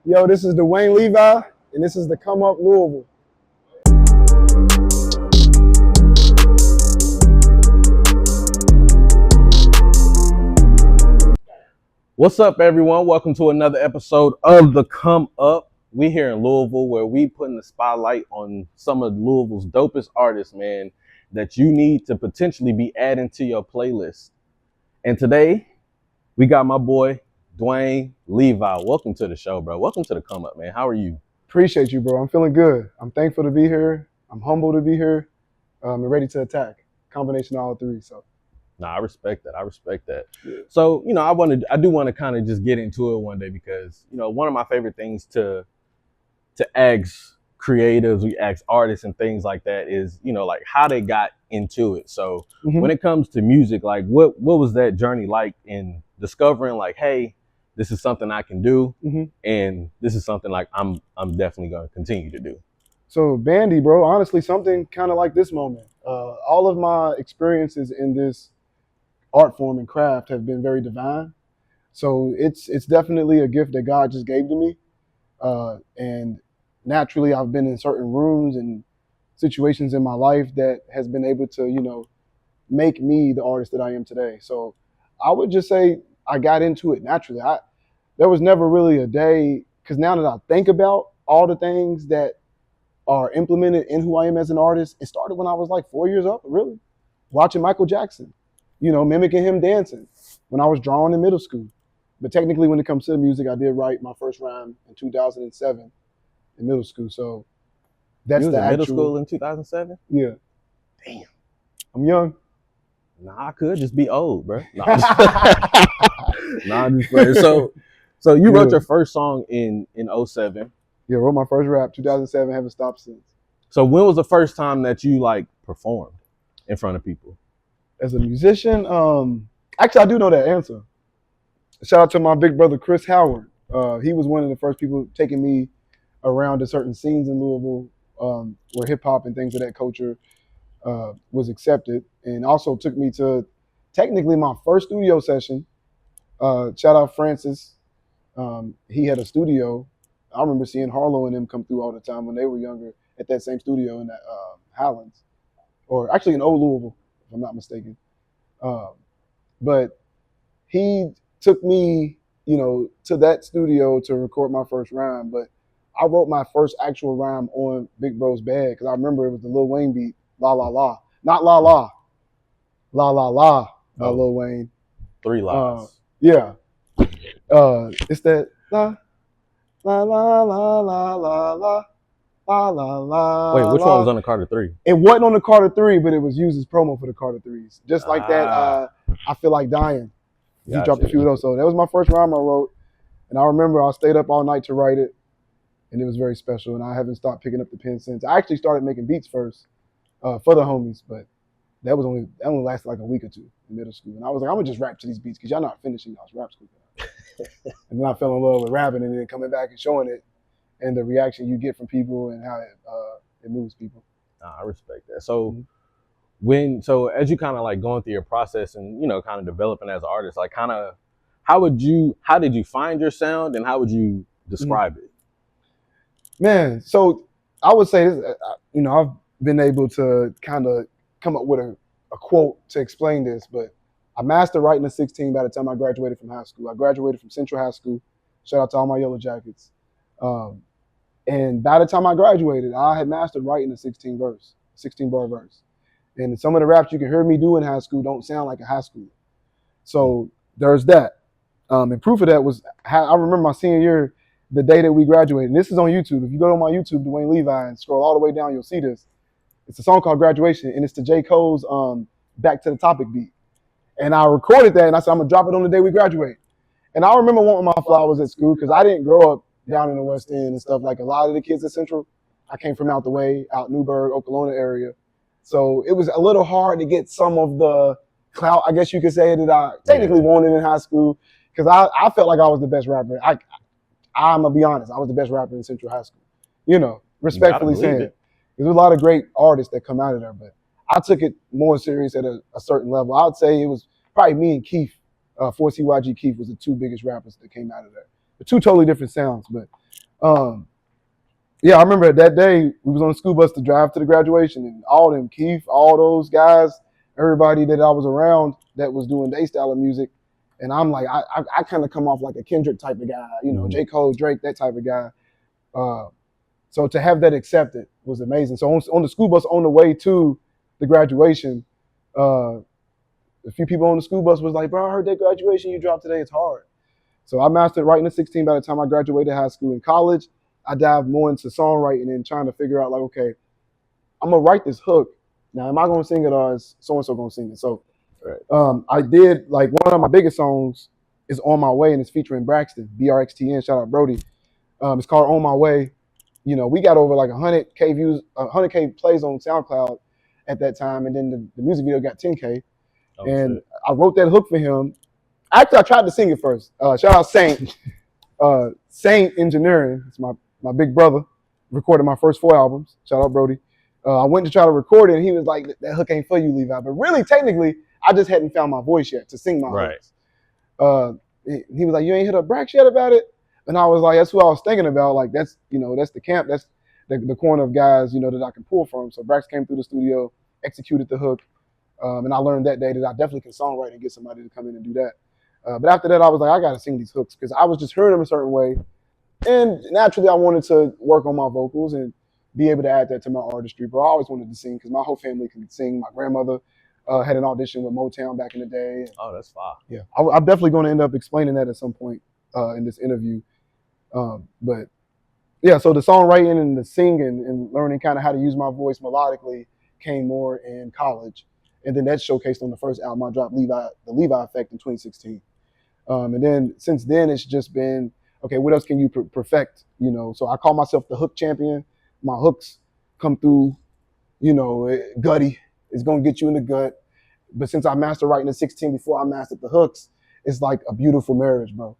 Yo, this is Dwayne Levi, and this is the Come Up Louisville. What's up, everyone? Welcome to another episode of the Come Up. We here in Louisville, where we putting the spotlight on some of Louisville's dopest artists, man, that you need to potentially be adding to your playlist. And today, we got my boy Dwayne Levi. Welcome to the show, bro. Welcome to the Come Up, man. How are you? Appreciate you, bro. I'm feeling good. I'm thankful to be here. I'm humble to be here. And ready to attack. Combination of all three. So. Nah, I respect that. I respect that. Yeah. So, I do want to kind of just get into it one day because, one of my favorite things to ask creatives, we ask artists and things like that is, like how they got into it. So when it comes to music, like what was that journey like in discovering like, hey, this is something I can do, and this is something like I'm definitely going to continue to do. So Bandy, bro, honestly, something kind of like this moment. All of my experiences in this art form and craft have been very divine. So it's definitely a gift that God just gave to me. And naturally, I've been in certain rooms and situations in my life that has been able to, make me the artist that I am today. So I would just say I got into it naturally. There was never really a day, because now that I think about all the things that are implemented in who I am as an artist, it started when I was like 4 years old, really, watching Michael Jackson, mimicking him dancing when I was drawing in middle school. But technically, when it comes to music, I did write my first rhyme in 2007 in middle school. So that's you was the in actual middle school in 2007? Yeah. Damn. I'm young. Nah, I could just be old, bro. Nah, I'm just playing. So you wrote your first song in 07. Yeah, wrote my first rap, 2007, haven't stopped since. So when was the first time that you like performed in front of people? As a musician, actually I do know that answer. Shout out to my big brother Chris Howard. He was one of the first people taking me around to certain scenes in Louisville where hip hop and things of that culture was accepted, and also took me to technically my first studio session. Shout out Francis. He had a studio. I remember seeing Harlow and them come through all the time when they were younger at that same studio in Highlands, or actually in Old Louisville, if I'm not mistaken. But he took me, to that studio to record my first rhyme. But I wrote my first actual rhyme on Big Bro's Bad because I remember it was the Lil Wayne beat, La La La. Not La La. La La La by Lil Wayne. 3 Lies. Yeah. It's that La La La La La La La La La La. Wait, which one was on the Carter 3? It wasn't on the Carter 3, but it was used as promo for the Carter 3s. Just like that, I Feel Like Dying. He dropped a few of those. So that was my first rhyme I wrote. And I remember I stayed up all night to write it. And it was very special. And I haven't stopped picking up the pen since. I actually started making beats first for the homies, but that only lasted like a week or two in middle school. And I was like, I'm gonna just rap to these beats because y'all not finishing y'all's rap school. And then I fell in love with rapping and then coming back and showing it and the reaction you get from people and how it moves people. I respect that. So as you kind of like going through your process and, kind of developing as an artist, like kind of how did you find your sound and how would you describe it? Man, so I would say this, I've been able to kind of come up with a quote to explain this, but I mastered writing at 16 by the time I graduated from high school. I graduated from Central High School. Shout out to all my Yellow Jackets. And by the time I graduated, I had mastered writing a 16-bar verse. And some of the raps you can hear me do in high school don't sound like a high schooler. So there's that. And proof of that was, I remember my senior year, the day that we graduated. And this is on YouTube. If you go to my YouTube, Dwayne Levi, and scroll all the way down, you'll see this. It's a song called Graduation, and it's to J. Cole's Back to the Topic beat. And I recorded that, and I said, I'm going to drop it on the day we graduate. And I remember wanting my flowers at school because I didn't grow up down in the West End and stuff like a lot of the kids at Central. I came from out the way, out Newburgh, Okolona area. So it was a little hard to get some of the clout, I guess you could say, that I technically wanted in high school because I felt like I was the best rapper. I'm going to be honest. I was the best rapper in Central High School, respectfully saying it. There's a lot of great artists that come out of there, but I took it more serious at a certain level. I would say it was probably me and Keith, 4CYG Keith was the two biggest rappers that came out of there. The two totally different sounds, but Um, yeah, I remember that day we was on the school bus to drive to the graduation, and all them Keith, all those guys, everybody that I was around that was doing their style of music, and I'm like, I kind of come off like a Kendrick type of guy, you know, J. Cole, Drake, that type of guy. Uh, so to have that accepted was amazing. So on the school bus on the way to the graduation, uh, a few people on the school bus was like, "Bro, I heard that graduation you dropped today. It's hard." So I mastered writing at 16 by the time I graduated high school. In college, I dived more into songwriting and trying to figure out like, okay, I'm gonna write this hook. Now, am I gonna sing it or is so and so gonna sing it? So I did like one of my biggest songs is "On My Way" and it's featuring Braxton, BRXTN. Shout out Brody. It's called "On My Way." You know, we got over like 100K views, 100K plays on SoundCloud at that time, and then the music video got 10K. And I wrote that hook for him. Actually, I tried to sing it first. Shout out Saint. Saint Engineering. It's my big brother. Recorded my first 4 albums. Shout out Brody. I went to try to record it, and he was like, "That hook ain't for you, Levi." But really, technically, I just hadn't found my voice yet to sing my hooks. He was like, "You ain't hit up Brax yet about it?" And I was like, "That's who I was thinking about. Like, that's that's the camp. That's the corner of guys that I can pull from." So Brax came through the studio, executed the hook, and I learned that day that I definitely can songwrite and get somebody to come in and do that. But after that, I was like, I got to sing these hooks because I was just hearing them a certain way. And naturally, I wanted to work on my vocals and be able to add that to my artistry. But I always wanted to sing because my whole family can sing. My grandmother had an audition with Motown back in the day. Oh, that's fine. Yeah, I'm definitely going to end up explaining that at some point in this interview. But yeah, so the songwriting and the singing and learning kind of how to use my voice melodically came more in college. And then that showcased on the first album I dropped, The Levi Effect, in 2016. And then since then, it's just been, okay, what else can you perfect? So I call myself the hook champion. My hooks come through, gutty. It's going to get you in the gut. But since I mastered writing at 16 before I mastered the hooks, it's like a beautiful marriage, bro.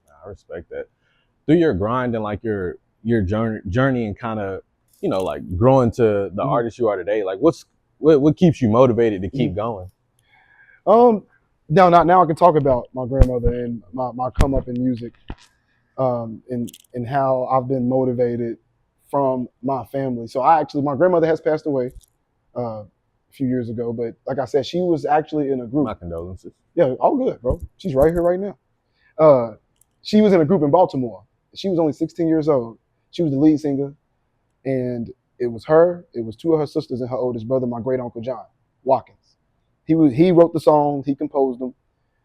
I respect that. Through your grind and like your journey and kind of, like growing to the artist you are today, like what keeps you motivated to keep going? Now I can talk about my grandmother and my come up in music, and how I've been motivated from my family. So my grandmother has passed away a few years ago, but like I said, she was actually in a group. My condolences. Yeah, all good, bro. She's right here right now. She was in a group in Baltimore. She was only 16 years old. She was the lead singer, and it was her. It was 2 of her sisters and her oldest brother, my great uncle John Watkins. He wrote the songs, he composed them,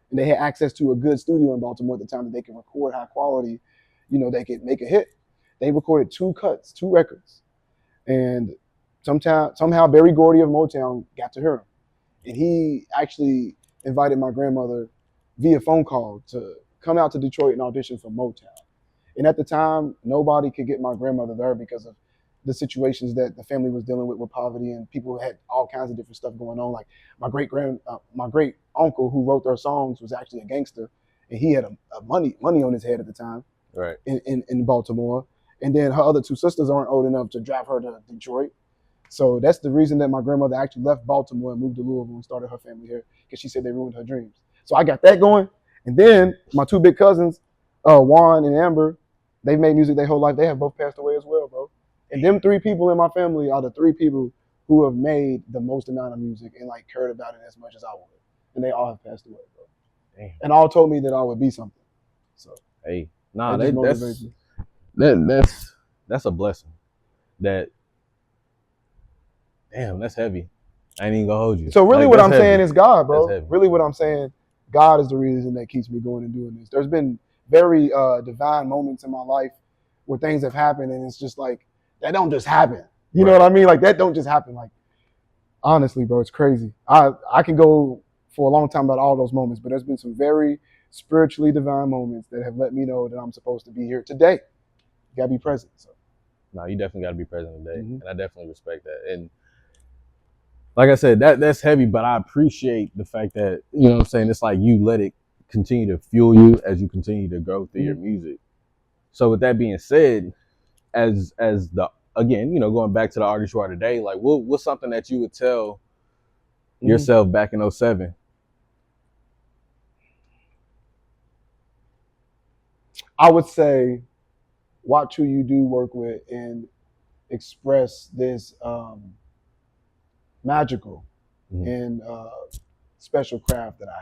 and they had access to a good studio in Baltimore at the time that they could record high quality. They could make a hit. They recorded 2 cuts, 2 records, and somehow Barry Gordy of Motown got to hear him, and he actually invited my grandmother via phone call to come out to Detroit and audition for Motown. And at the time, nobody could get my grandmother there because of the situations that the family was dealing with poverty, and people had all kinds of different stuff going on. Like my great uncle who wrote their songs was actually a gangster, and he had a money on his head at the time, right, in Baltimore. And then her other 2 sisters aren't old enough to drive her to Detroit. So that's the reason that my grandmother actually left Baltimore and moved to Louisville and started her family here, because she said they ruined her dreams. So I got that going. And then my 2 big cousins, Juan and Amber, they've made music their whole life. They have both passed away as well, bro. And them 3 people in my family are the 3 people who have made the most amount of music and like cared about it as much as I would. And they all have passed away, bro. Damn. And all told me that I would be something. So hey, that's a blessing. That's heavy. I ain't even gonna hold you. So really what I'm saying is God, bro. Really what I'm saying, God is the reason that keeps me going and doing this. There's been very divine moments in my life where things have happened, and it's just like, that don't just happen. You know what I mean? Like, that don't just happen. Like, honestly, bro, it's crazy. I can go for a long time about all those moments, but there's been some very spiritually divine moments that have let me know that I'm supposed to be here today. You gotta be present. So. No, you definitely gotta be present today, and I definitely respect that. And like I said, that's heavy, but I appreciate the fact that, what I'm saying, it's like you let it continue to fuel you as you continue to grow through your music. So with that being said, as again, going back to the artist you are today, like what's something that you would tell yourself back in 07? I would say watch who you do work with, and express this magical and special craft that I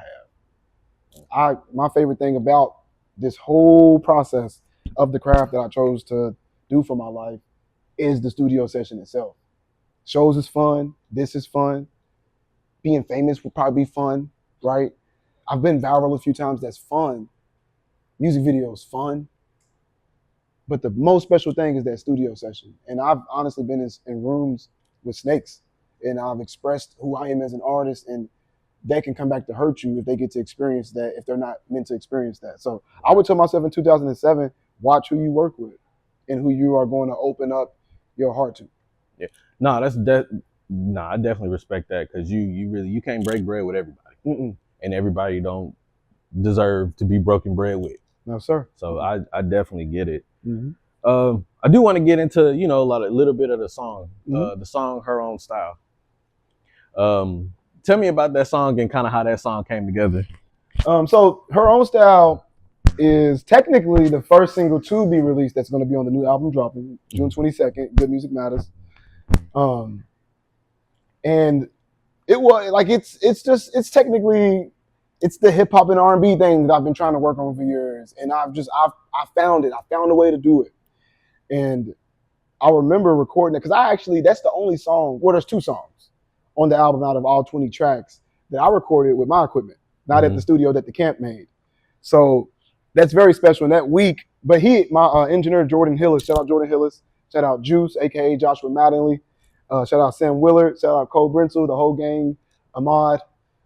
have. My favorite thing about this whole process of the craft that I chose to do for my life is the studio session itself. Shows is fun. This is fun. Being famous would probably be fun, right? I've been viral a few times. That's fun. Music videos, fun. But the most special thing is that studio session. And I've honestly been in rooms with snakes, and I've expressed who I am as an artist, and that can come back to hurt you if they get to experience that, if they're not meant to experience that. So I would tell myself in 2007, watch who you work with and who you are going to open up your heart to. Yeah. No, that's that. No, I definitely respect that because you can't break bread with everybody, and everybody don't deserve to be broken bread with. No, sir. So I definitely get it. Mm-hmm. I do want to get into a little bit of the song, the song "Her Own Style." Tell me about that song and kind of how that song came together. So Her Own Style is technically the first single to be released that's going to be on the new album dropping June 22nd. Good Music Matters. And it was like it's technically it's the hip hop and R&B thing that I've been trying to work on for years, and I found it. I found a way to do it, and I remember recording it because that's the only song. Well, there's 2 songs on the album out of all 20 tracks that I recorded with my equipment, not at the studio that the camp made. So that's very special in that week. But my engineer Jordan Hillis, shout out Jordan Hillis, shout out Juice, aka Joshua Mattingly. Shout out Sam Willard. Shout out Cole Brentsel, the whole gang, Ahmad,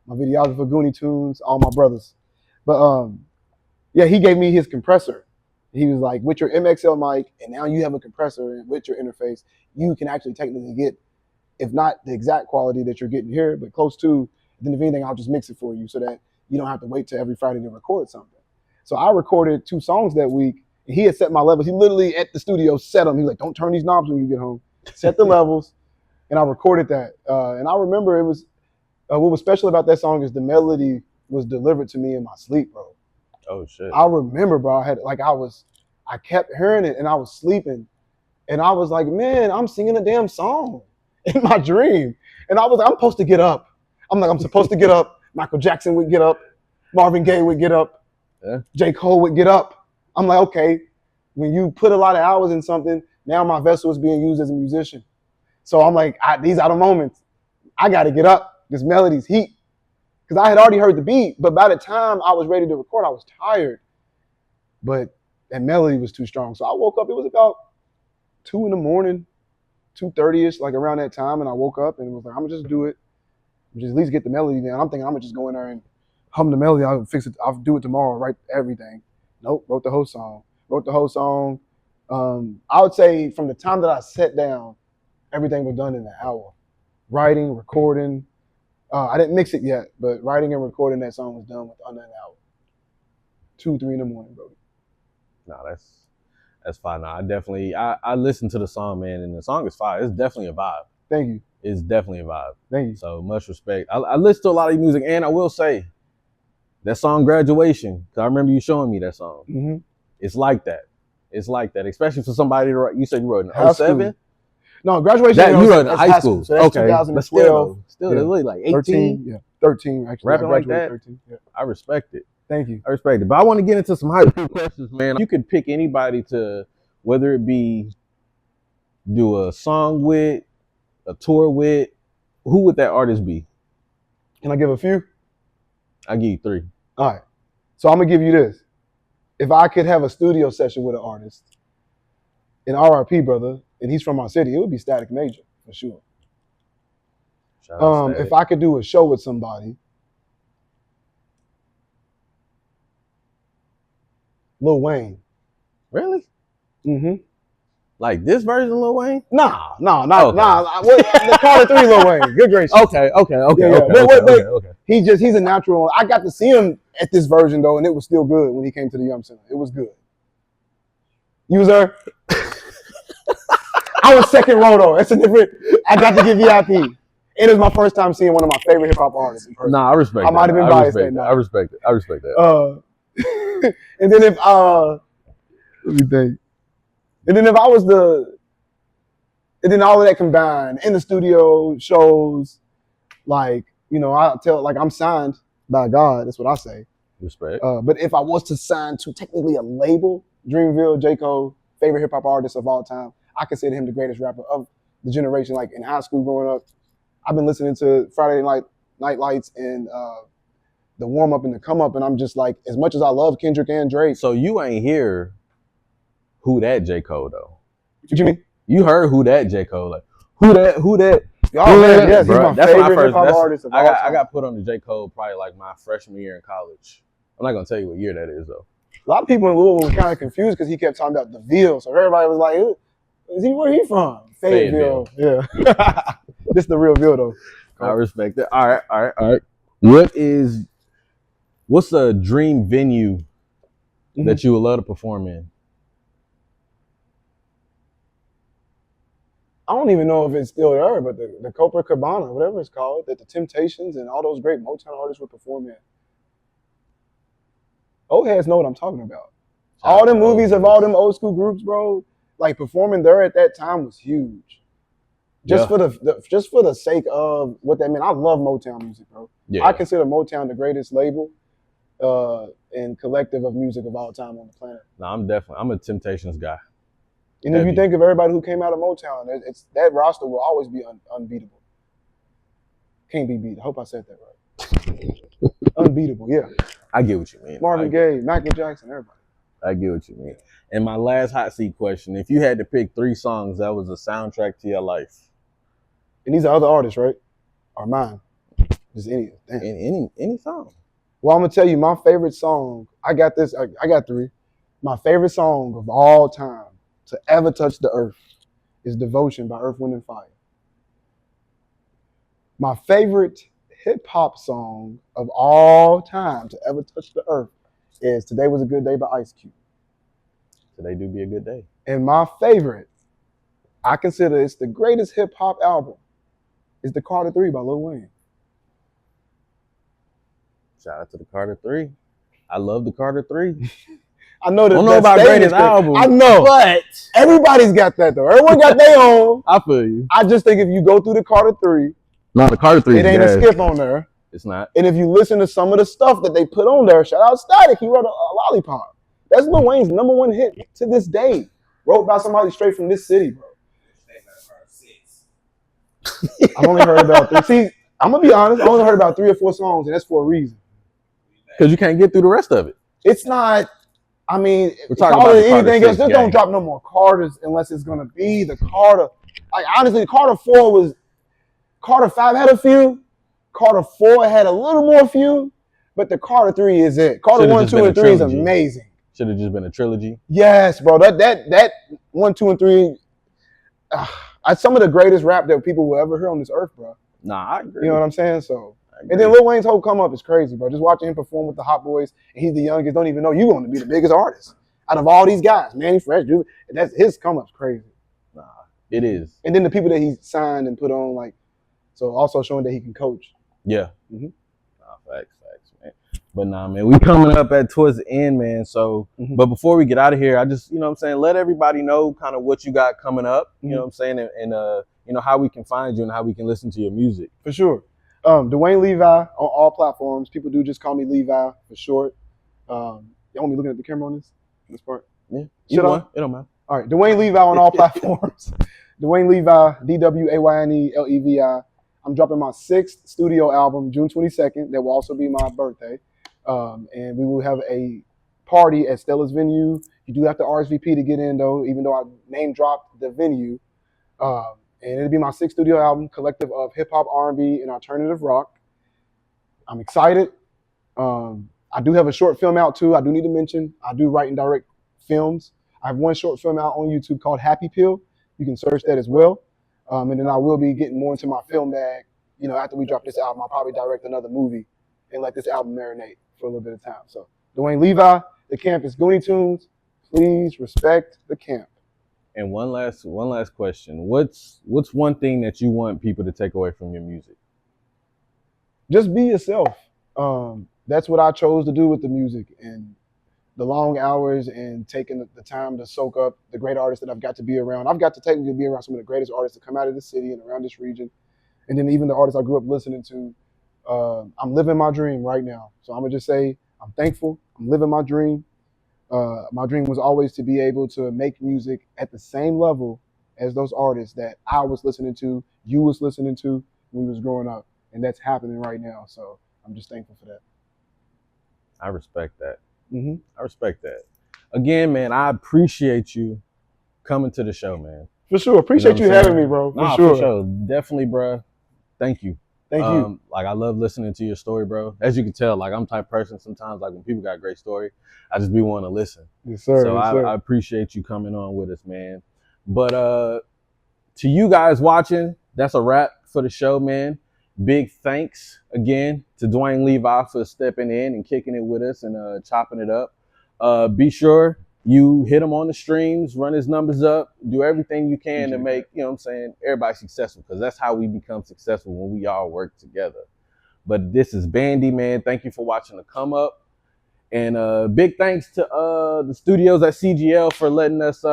my videographer, Goonie Tunes, all my brothers. But yeah, he gave me his compressor. He was like, with your MXL mic, and now you have a compressor, and with your interface, you can actually technically get, if not the exact quality that you're getting here, but close to. Then if anything, I'll just mix it for you so that you don't have to wait till every Friday to record something. So I recorded 2 songs that week, and he had set my levels. He literally at the studio set them. He was like, don't turn these knobs when you get home. Set the levels. And I recorded that. And I remember it was, what was special about that song is the melody was delivered to me in my sleep, bro. Oh, shit. I remember, bro, I kept hearing it and I was sleeping. And I was like, man, I'm singing a damn song in my dream. And I was like, I'm supposed to get up. I'm supposed to get up. Michael Jackson would get up. Marvin Gaye would get up. Yeah. J. Cole would get up. I'm like, okay, when you put a lot of hours in something, now my vessel is being used as a musician. So I'm like, these are the moments. I got to get up. This melody's heat. Because I had already heard the beat, but by the time I was ready to record, I was tired. But that melody was too strong. So I woke up, it was about 2 in the morning, 2:30ish, like around that time, and I woke up and was like, I'm going to just do it. Just at least get the melody down. I'm thinking I'm going to just go in there and hum the melody. I'll fix it. I'll do it tomorrow, write everything. Nope, wrote the whole song. I would say from the time that I sat down, everything was done in an hour. Writing, recording. I didn't mix it yet, but writing and recording that song was done under an hour. 2, 3 in the morning, bro. No, that's fine. No, I listened to the song, man, and the song is fire. It's definitely a vibe. Thank you. It's definitely a vibe. Thank you. So much respect. I listen to a lot of music, and I will say that song "Graduation." Cause I remember you showing me that song. Mm-hmm. It's like that. It's like that, especially for somebody you said you wrote in 07? No, Graduation. That you wrote in high school. So that's okay, 2012. Still, yeah. Really like 18? 13. Yeah, 13 actually. Rapping like that. 13. Yeah. I respect it. Thank you. I respect it. But I want to get into some high school questions, man. You could pick anybody to, whether it be do a song with, a tour with, who would that artist be? Can I give a few? I'll give you 3. All right. So I'm going to give you this. If I could have a studio session with an artist, an RIP brother, and he's from our city, it would be Static Major, for sure. If I could do a show with somebody, Lil Wayne. Really? Mm-hmm. Like this version of Lil Wayne? Nah. Okay. The Carter 3 Lil Wayne. Good gracious. Okay. Wait. He's a natural. I got to see him at this version though, and it was still good when he came to the Yum Center. It was good. You was there? I was second row though. It's a different. I got to get VIP. It was my first time seeing one of my favorite hip hop artists in person. Nah, I respect. I might have been biased that night. I respect that. And then if let me think. And then if I was and then all of that combined in the studio shows, like, I tell, like, I'm signed by God. That's what I say. Respect. But if I was to sign to technically a label, Dreamville, J. Cole, favorite hip hop artist of all time, I consider him the greatest rapper of the generation. Like in high school growing up, I've been listening to Friday Night Lights and the warm up and the come up, and I'm just like, as much as I love Kendrick and Drake. So you ain't hear who that J. Cole though? What you mean? You heard who that J. Cole? Like who that? Oh man, yes, he's my favorite hip hop artist of all time. I got put on the J. Cole probably like my freshman year in college. I'm not gonna tell you what year that is though. A lot of people in Louisville were kind of confused because he kept talking about the Ville, so everybody was like, "Is he where he from?" Fayetteville. Yeah, this is the real Ville though. I respect it. All right. What's a dream venue that you would love to perform in? I don't even know if it's still there, but the Copacabana, whatever it's called, that the Temptations and all those great Motown artists would perform in. Old heads know what I'm talking about. All them movies of all them old school groups, bro, like performing there at that time was huge. Just for the sake of what that meant. I love Motown music, bro. Yeah. I consider Motown the greatest label and collective of music of all time on the planet. No, I'm a Temptations guy. And if you think of everybody who came out of Motown, that roster will always be unbeatable. Can't be beat. I hope I said that right. Unbeatable, yeah. I get what you mean. Marvin Gaye, Michael Jackson, everybody. I get what you mean. And my last hot seat question: if you had to pick 3 songs that was a soundtrack to your life, and these are other artists, right? Or mine? Just any song. Well, I'm gonna tell you my favorite song. I got 3. My favorite song of all time to ever touch the earth is "Devotion" by Earth, Wind, and Fire. My favorite hip-hop song of all time to ever touch the earth is "Today Was a Good Day" by Ice Cube. Today do be a good day. And my favorite, I consider it's the greatest hip-hop album, is the Carter 3 by Lil Wayne. Shout out to the Carter 3. I love the Carter 3. I know that. I don't know about greatest album. I know, but everybody's got that though. Everyone got their own. I feel you. I just think if you go through the Carter 3, no, the Carter 3, it ain't a skip on there. It's not. And if you listen to some of the stuff that they put on there, shout out Static, he wrote a Lollipop. That's Lil Wayne's #1 hit to this day. Wrote by somebody straight from this city, bro. I've only heard about 3. See, I'm gonna be honest. I only heard about 3 or 4 songs, and that's for a reason. Because you can't get through the rest of it. It's not. I mean, we're talking about anything else. Just don't drop no more Carters unless it's gonna be the Carter. Like honestly, Carter 5 had a few. Carter 4 had a little more few, but the Carter 3 is it. Carter 1, 2, and 3 is amazing. Should have just been a trilogy. Yes, bro. That 1, 2, and 3. Some of the greatest rap that people will ever hear on this earth, bro. Nah, I agree. You know what I'm saying? So, and then Lil Wayne's whole come up is crazy, bro. Just watching him perform with the Hot Boys, and he's the youngest. Don't even know you're going to be the biggest artist out of all these guys. Manny Fresh, dude. That's his come up's crazy. Nah, it is. And then the people that he signed and put on, like, so also showing that he can coach. Yeah. Mm-hmm. Nah, facts, man. But nah, man, we coming up towards the end, man. So, but before we get out of here, I just, what I'm saying, let everybody know kind of what you got coming up. You know what I'm saying, and how we can find you and how we can listen to your music. For sure. Dwayne Levi on all platforms. People do just call me Levi for short. You want me looking at the camera on this part? Yeah. It don't matter. All right. Dwayne Levi on all platforms. Dwayne Levi, DWAYNE-LEVI. I'm dropping my 6th studio album June 22nd. That will also be my birthday. And we will have a party at Stella's venue. You do have to RSVP to get in, though, even though I name dropped the venue. And it'll be my 6th studio album, collective of hip-hop, R&B, and alternative rock. I'm excited. I do have a short film out, too. I do need to mention, I do write and direct films. I have one short film out on YouTube called Happy Pill. You can search that as well. And then I will be getting more into my film bag. After we drop this album, I'll probably direct another movie and let this album marinate for a little bit of time. So, Dwayne Levi, the camp is Goonie Tunes. Please respect the camp. And one last question. What's one thing that you want people to take away from your music? Just be yourself. That's what I chose to do with the music. And the long hours and taking the time to soak up the great artists that I've got to be around. I've got to technically be around some of the greatest artists that come out of this city and around this region, and then even the artists I grew up listening to. I'm living my dream right now, so I'm gonna just say I'm thankful. I'm living my dream. My dream was always to be able to make music at the same level as those artists that I was listening to, you was listening to when we was growing up, and that's happening right now. So I'm just thankful for that. I respect that. Mm-hmm. I respect that. Again, man, I appreciate you coming to the show, man. For sure. You know what Appreciate I'm you having saying? me, bro. For Nah, for sure. sure. Definitely, bro. Thank you. Thank you. Like I love listening to your story, bro. As you can tell, like I'm the type of person sometimes like when people got a great story, I just be wanting to listen. Yes, sir. So Yes, sir. I appreciate you coming on with us, man. But to you guys watching, that's a wrap for the show, man. Big thanks again to Dwayne Levi for stepping in and kicking it with us and chopping it up. Be sure you hit him on the streams, run his numbers up, do everything you can to make, you know what I'm saying, everybody successful, because that's how we become successful, when we all work together. But this is Bandy, man. Thank you for watching the come up. And big thanks to the studios at CGL for letting us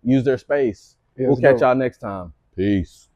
use their space. Yeah, We'll catch y'all next time. Peace.